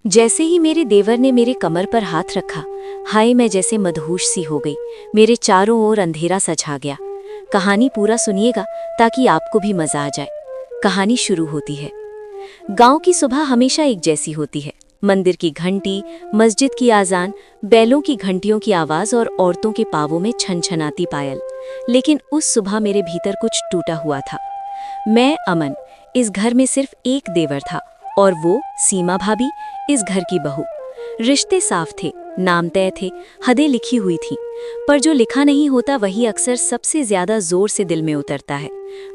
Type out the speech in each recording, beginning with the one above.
जैसे ही मेरे देवर ने मेरे कमर पर हाथ रखा, हाय मैं जैसे मदहोश सी हो गई। मेरे चारों ओर अंधेरा सा छा गया। कहानी पूरा सुनिएगा ताकि आपको भी मजा आ जाए। कहानी शुरू होती है। गांव की सुबह हमेशा एक जैसी होती है। मंदिर की घंटी, मस्जिद की आजान, बैलों की घंटियों की आवाज और औरतों के पावों में छनछनाती पायल। लेकिन उस सुबह मेरे भीतर कुछ टूटा हुआ था। मैं अमन, इस घर में सिर्फ एक देवर था और वो सीमा भाभी, इस घर की बहू। रिश्ते साफ थे, नाम तय थे, हदें लिखी हुई थी, पर जो लिखा नहीं होता वही अक्सर सबसे ज्यादा जोर से दिल में उतरता है।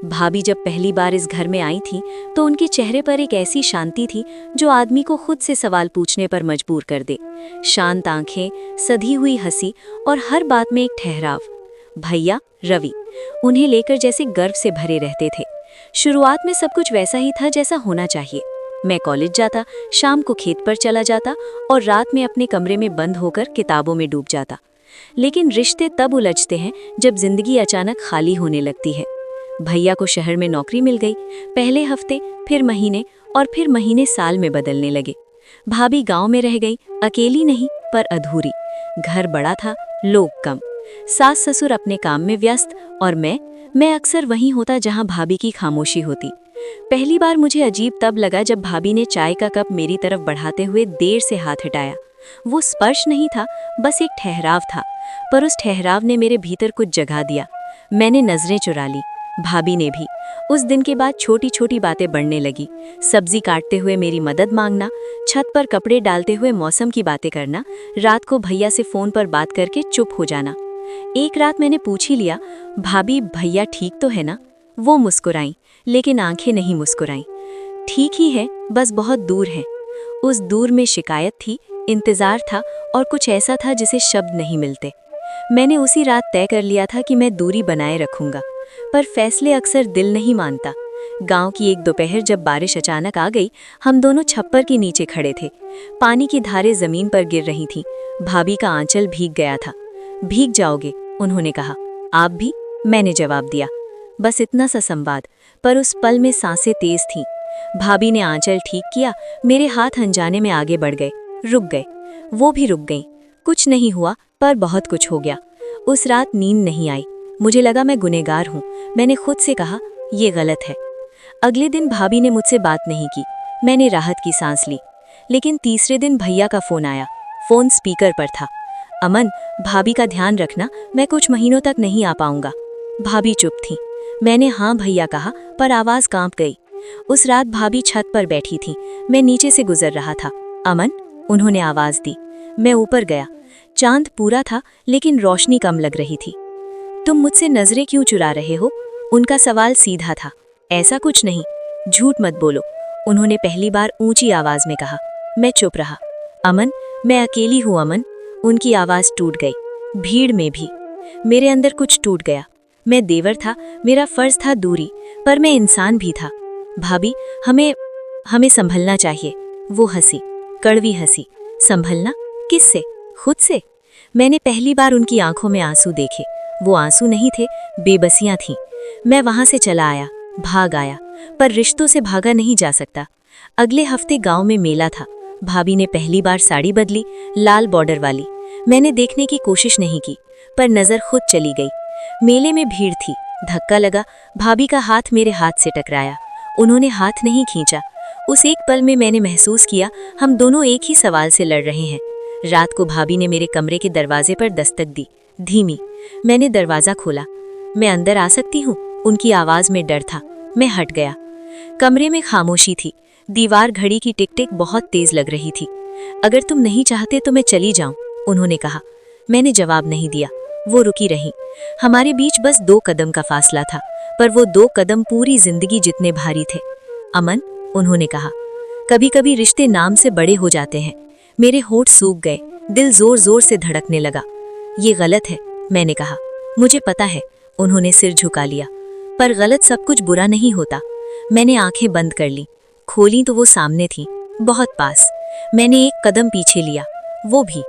भाभी जब पहली बार इस घर में आई थी तो उनके चेहरे पर एक ऐसी शांति थी जो आदमी को खुद से सवाल पूछने पर मजबूर कर दे। शांत आंखें, सधी हुई हंसी और हर बात में एक ठहराव। भैया रवि उन्हें लेकर जैसे गर्व से भरे रहते थे। शुरुआत में सब कुछ वैसा ही था जैसा होना चाहिए। मैं कॉलेज जाता, शाम को खेत पर चला जाता और रात में अपने कमरे में बंद होकर किताबों में डूब जाता। लेकिन रिश्ते तब उलझते हैं जब जिंदगी अचानक खाली होने लगती है। भैया को शहर में नौकरी मिल गई। पहले हफ्ते, फिर महीने और फिर महीने साल में बदलने लगे। भाभी गांव में रह गई, अकेली नहीं पर अधूरी। घर बड़ा था, लोग कम। सास ससुर अपने काम में व्यस्त और मैं अक्सर वहीं होता जहां भाभी की खामोशी होती। पहली बार मुझे अजीब तब लगा जब भाभी ने चाय का कप मेरी तरफ बढ़ाते हुए देर से हाथ हटाया। वो स्पर्श नहीं था, बस एक ठहराव था, पर उस ठहराव ने मेरे भीतर कुछ जगा दिया। मैंने नजरें चुरा ली, भाभी ने भी। उस दिन के बाद छोटी छोटी बातें बढ़ने लगी। सब्जी काटते हुए मेरी मदद मांगना, छत पर कपड़े डालते हुए मौसम की बातें करना, रात को भैया से फोन पर बात करके चुप हो जाना। एक रात मैंने पूछ ही लिया, भाभी भैया ठीक तो है ना? वो मुस्कुराई, लेकिन आंखें नहीं मुस्कुराईं। ठीक ही है, बस बहुत दूर है। उस दूर में शिकायत थी, इंतजार था और कुछ ऐसा था जिसे शब्द नहीं मिलते। मैंने उसी रात तय कर लिया था कि मैं दूरी बनाए रखूंगा, पर फैसले अक्सर दिल नहीं मानता। गांव की एक दोपहर जब बारिश अचानक आ गई, हम दोनों छप्पर के नीचे खड़े थे। पानी की धारें जमीन पर गिर रही थीं। भाभी का आंचल भीग गया था। भीग जाओगे, उन्होंने कहा। आप भी? मैंने जवाब दिया। बस इतना सा संवाद, पर उस पल में सांसें तेज थीं। भाभी ने आंचल ठीक किया, मेरे हाथ अनजाने में आगे बढ़ गए, रुक गए। वो भी रुक गईं। कुछ नहीं हुआ, पर बहुत कुछ हो गया। उस रात नींद नहीं आई। मुझे लगा मैं गुनहगार हूँ। मैंने खुद से कहा, ये गलत है। अगले दिन भाभी ने मुझसे बात नहीं की। मैंने राहत की सांस ली। लेकिन तीसरे दिन भैया का फोन आया। फोन स्पीकर पर था। अमन, भाभी का ध्यान रखना, मैं कुछ महीनों तक नहीं आ पाऊंगा। भाभी चुप थी। मैंने हाँ भैया कहा, पर आवाज कांप गई। उस रात भाभी छत पर बैठी थी, मैं नीचे से गुजर रहा था। अमन, उन्होंने आवाज दी। मैं ऊपर गया। चांद पूरा था, लेकिन रोशनी कम लग रही थी। तुम मुझसे नजरें क्यों चुरा रहे हो? उनका सवाल सीधा था। ऐसा कुछ नहीं, झूठ मत बोलो, उन्होंने पहली बार ऊंची आवाज में कहा। मैं चुप रहा। अमन, मैं अकेली हूँ अमन। उनकी आवाज टूट गई। भीड़ में भी मेरे अंदर कुछ टूट गया। मैं देवर था, मेरा फर्ज था दूरी, पर मैं इंसान भी था। भाभी, हमें संभलना चाहिए। वो हंसी, कड़वी हंसी। संभलना? किससे? खुद से। मैंने पहली बार उनकी आंखों में आंसू देखे। वो आंसू नहीं थे, बेबसियां थीं। मैं वहां से चला आया, भाग आया, पर रिश्तों से भागा नहीं जा सकता। अगले हफ्ते गांव में मेला था। भाभी ने पहली बार साड़ी बदली, लाल बॉर्डर वाली। मैंने देखने की कोशिश नहीं की, पर नजर खुद चली गई। मेले में भीड़ थी, धक्का लगा, भाभी का हाथ मेरे हाथ से टकराया। उन्होंने हाथ नहीं खींचा। उस एक पल में मैंने महसूस किया हम दोनों एक ही सवाल से लड़ रहे हैं। रात को भाभी ने मेरे कमरे के दरवाजे पर दस्तक दी, धीमी। मैंने दरवाजा खोला। मैं अंदर आ सकती हूँ? उनकी आवाज में डर था। मैं हट गया। कमरे में खामोशी थी। दीवार घड़ी की टिक टिक बहुत तेज लग रही थी। अगर तुम नहीं चाहते तो मैं चली जाऊं, उन्होंने कहा। मैंने जवाब नहीं दिया। वो रुकी रही। हमारे बीच बस 2 कदम का फासला था, पर वो 2 कदम पूरी जिंदगी जितने भारी थे। अमन, उन्होंने कहा, कभी कभी रिश्ते नाम से बड़े हो जाते हैं। मेरे होंठ सूख गए, दिल जोर जोर से धड़कने लगा। ये गलत है, मैंने कहा। मुझे पता है, उन्होंने सिर झुका लिया। पर गलत सब कुछ बुरा नहीं होता। मैंने आंखें बंद कर ली। खोली तो वो सामने थी, बहुत पास। मैंने एक कदम पीछे लिया, वो भी।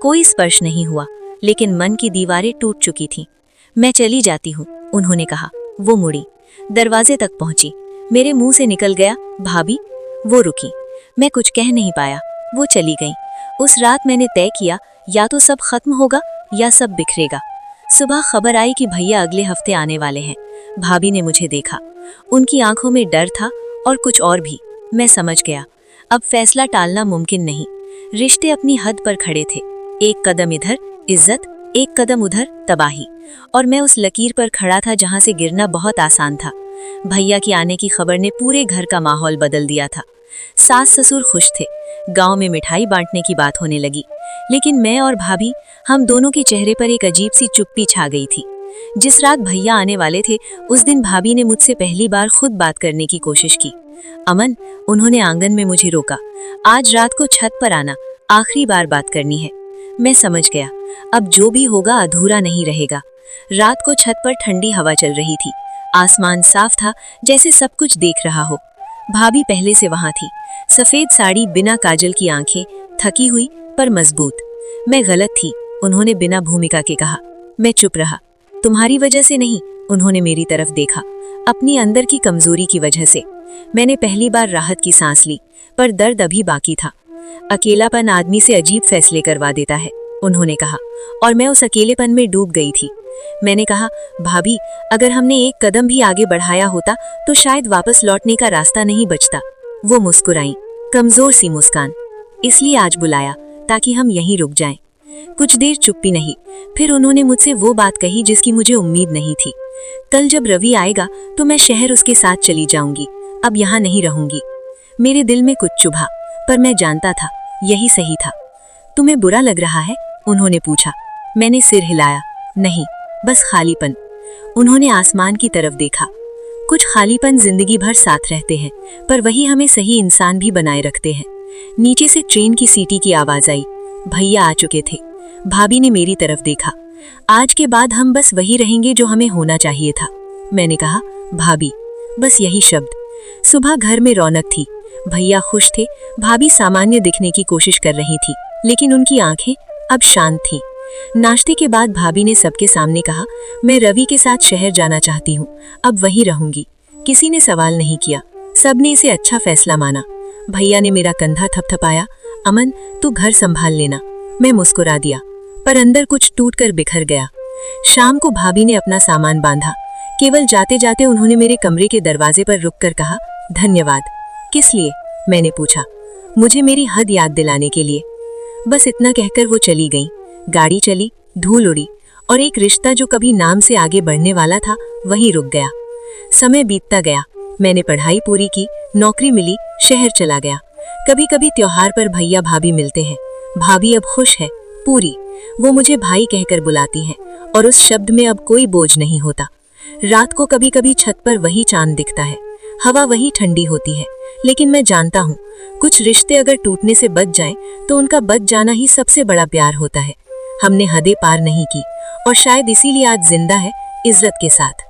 कोई स्पर्श नहीं हुआ, लेकिन मन की दीवारें टूट चुकी थीं। मैं चली जाती हूँ, उन्होंने कहा। वो मुड़ी, दरवाजे तक पहुंची। मेरे मुंह से निकल गया, भाभी। वो रुकी। मैं कुछ कह नहीं पाया। वो चली गईं। उस रात मैंने तय किया, या तो सब खत्म होगा या सब बिखरेगा। सुबह खबर आई कि भैया अगले हफ्ते आने वाले हैं। भाभी ने मुझे देखा, उनकी आंखों में डर था और कुछ और भी। मैं समझ गया, अब फैसला टालना मुमकिन नहीं। रिश्ते अपनी हद पर खड़े थे, एक कदम इधर इज्जत, एक कदम उधर तबाही, और मैं उस लकीर पर खड़ा था जहां से गिरना बहुत आसान था। भैया की आने की खबर ने पूरे घर का माहौल बदल दिया था। सास ससुर खुश थे, गांव में मिठाई बांटने की बात होने लगी, लेकिन मैं और भाभी, हम दोनों के चेहरे पर एक अजीब सी चुप्पी छा गई थी। जिस रात भैया आने वाले थे, उस दिन भाभी ने मुझसे पहली बार खुद बात करने की कोशिश की। अमन, उन्होंने आंगन में मुझे रोका, आज रात को छत पर आना, आखिरी बार बात करनी है। मैं समझ गया, अब जो भी होगा अधूरा नहीं रहेगा। रात को छत पर ठंडी हवा चल रही थी, आसमान साफ था, जैसे सब कुछ देख रहा हो। भाभी पहले से वहां थी, सफेद साड़ी, बिना काजल की आंखें, थकी हुई पर मजबूत। मैं गलत थी, उन्होंने बिना भूमिका के कहा। मैं चुप रहा। तुम्हारी वजह से नहीं, उन्होंने मेरी तरफ देखा, अपनी अंदर की कमजोरी की वजह से। मैंने पहली बार राहत की सांस ली, पर दर्द अभी बाकी था। अकेलापन आदमी से अजीब फैसले करवा देता है, उन्होंने कहा, और मैं उस अकेलेपन में डूब गई थी। मैंने कहा, भाभी, अगर हमने एक कदम भी आगे बढ़ाया होता तो शायद वापस लौटने का रास्ता नहीं बचता। वो मुस्कुराई, कमजोर सी मुस्कान। इसलिए आज बुलाया, ताकि हम यहीं रुक जाएं। कुछ देर चुप्पी नहीं, फिर उन्होंने मुझसे वो बात कही जिसकी मुझे उम्मीद नहीं थी। कल जब रवि आएगा तो मैं शहर उसके साथ चली जाऊंगी, अब यहाँ नहीं रहूंगी। मेरे दिल में कुछ चुभा, पर मैं जानता था यही सही था। तुम्हें बुरा लग रहा है, उन्होंने पूछा। मैंने सिर हिलाया, नहीं, बस खालीपन। उन्होंने आसमान की तरफ देखा। कुछ खालीपन जिंदगी भर साथ रहते हैं, पर वही हमें सही इंसान भी बनाए रखते हैं। नीचे से ट्रेन की सीटी की आवाज आई। भैया आ चुके थे। भाभी ने मेरी तरफ देखा। आज के बाद हम बस वही रहेंगे जो हमें होना चाहिए था। मैंने कहा, भाभी, बस यही शब्द। सुबह घर में रौनक थी, भैया खुश थे, भाभी सामान्य दिखने की कोशिश कर रही थी, लेकिन उनकी आंखें अब शांत थीं। नाश्ते के बाद भाभी ने सबके सामने कहा, मैं रवि के साथ शहर जाना चाहती हूँ, अब वहीं रहूंगी। किसी ने सवाल नहीं किया, सबने इसे अच्छा फैसला माना। भैया ने मेरा कंधा थपथपाया, अमन, तू घर संभाल लेना। मैं मुस्कुरा दिया, पर अंदर कुछ टूटकर बिखर गया। शाम को भाभी ने अपना सामान बांधा। केवल जाते जाते उन्होंने मेरे कमरे के दरवाजे पर रुककर कहा, धन्यवाद। किस लिए, मैंने पूछा। मुझे मेरी हद याद दिलाने के लिए। बस इतना कहकर वो चली गई। गाड़ी चली, धूल उड़ी, और एक रिश्ता जो कभी नाम से आगे बढ़ने वाला था वहीं रुक गया। समय बीतता गया, मैंने पढ़ाई पूरी की, नौकरी मिली, शहर चला गया। कभी कभी त्योहार पर भैया भाभी मिलते हैं। भाभी अब खुश है, पूरी। वो मुझे भाई कहकर बुलाती हैं, और उस शब्द में अब कोई बोझ नहीं होता। रात को कभी कभी छत पर वही चांद दिखता है, हवा वही ठंडी होती है, लेकिन मैं जानता हूँ, कुछ रिश्ते अगर टूटने से बच जाएं, तो उनका बच जाना ही सबसे बड़ा प्यार होता है। हमने हदें पार नहीं की, और शायद इसीलिए आज जिंदा है, इज्जत के साथ।